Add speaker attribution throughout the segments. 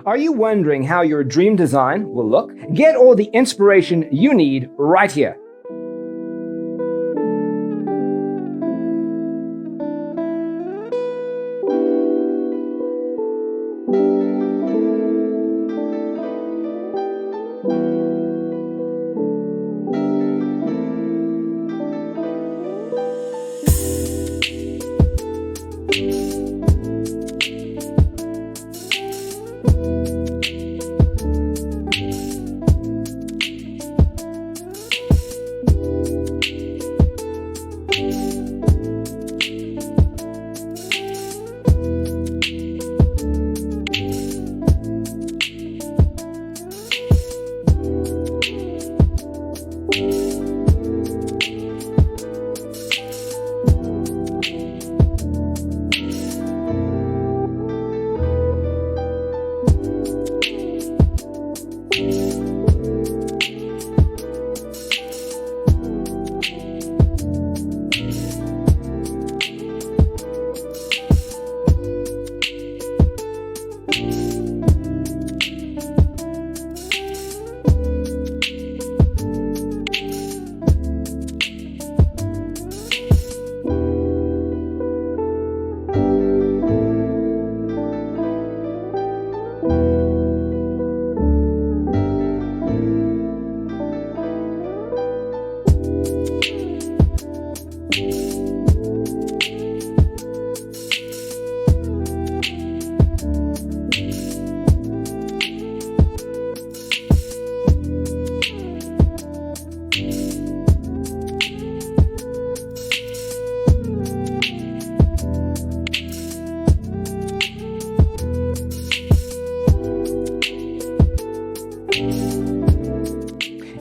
Speaker 1: Are you wondering how your dream design will look? Get all the inspiration you need right here.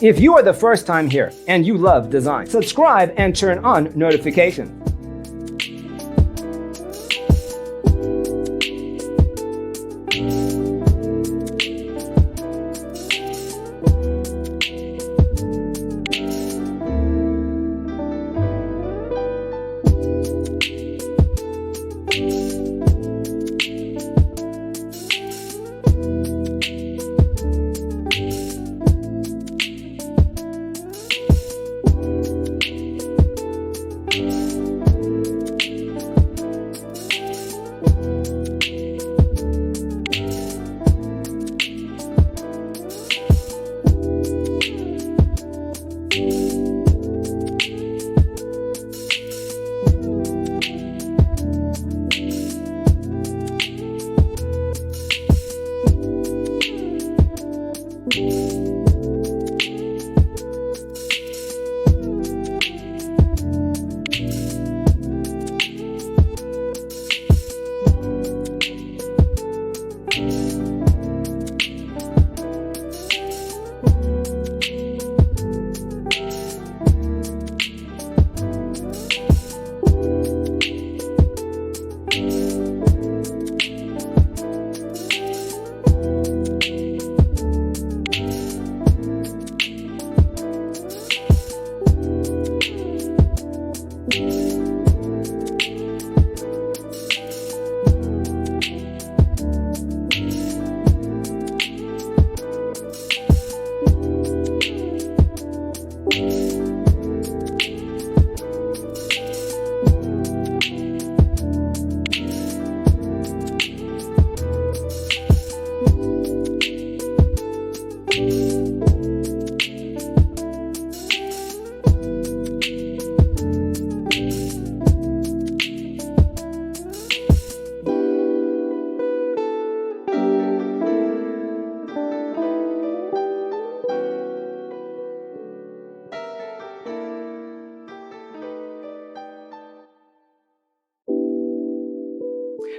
Speaker 1: If you are the first time here and you love design, subscribe and turn on notifications.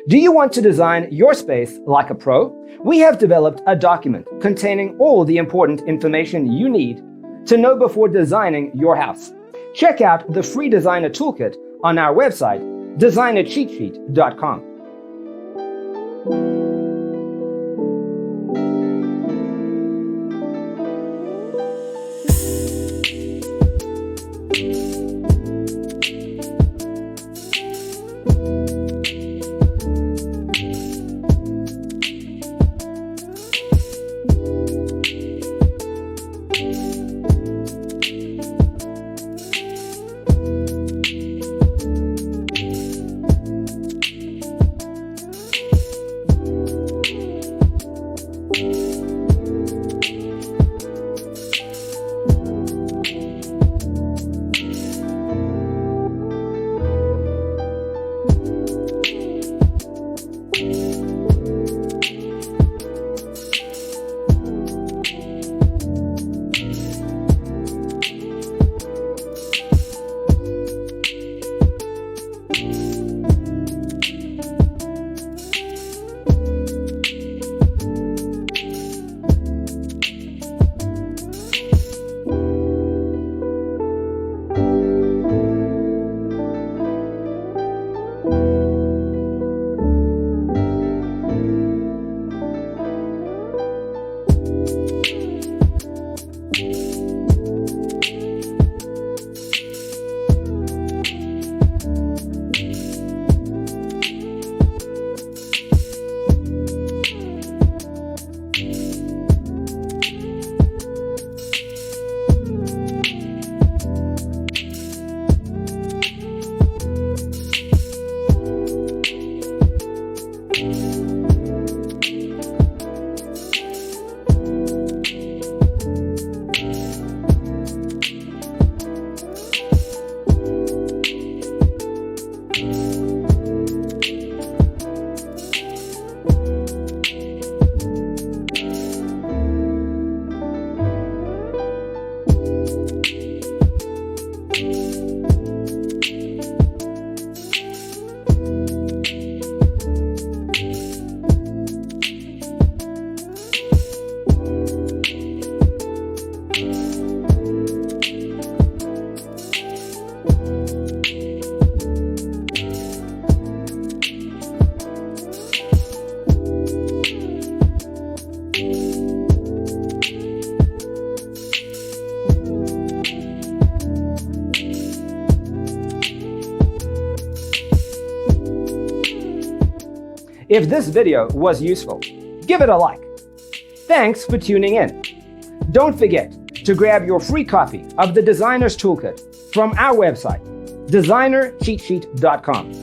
Speaker 1: Do you want to design your space like a pro? We have developed a document containing all the important information you need to know before designing your house. Check out the free designer toolkit on our website, designercheatsheet.com. If this video was useful, give it a like. Thanks for tuning in. Don't forget to grab your free copy of the Designer's Toolkit from our website, designercheatsheet.com.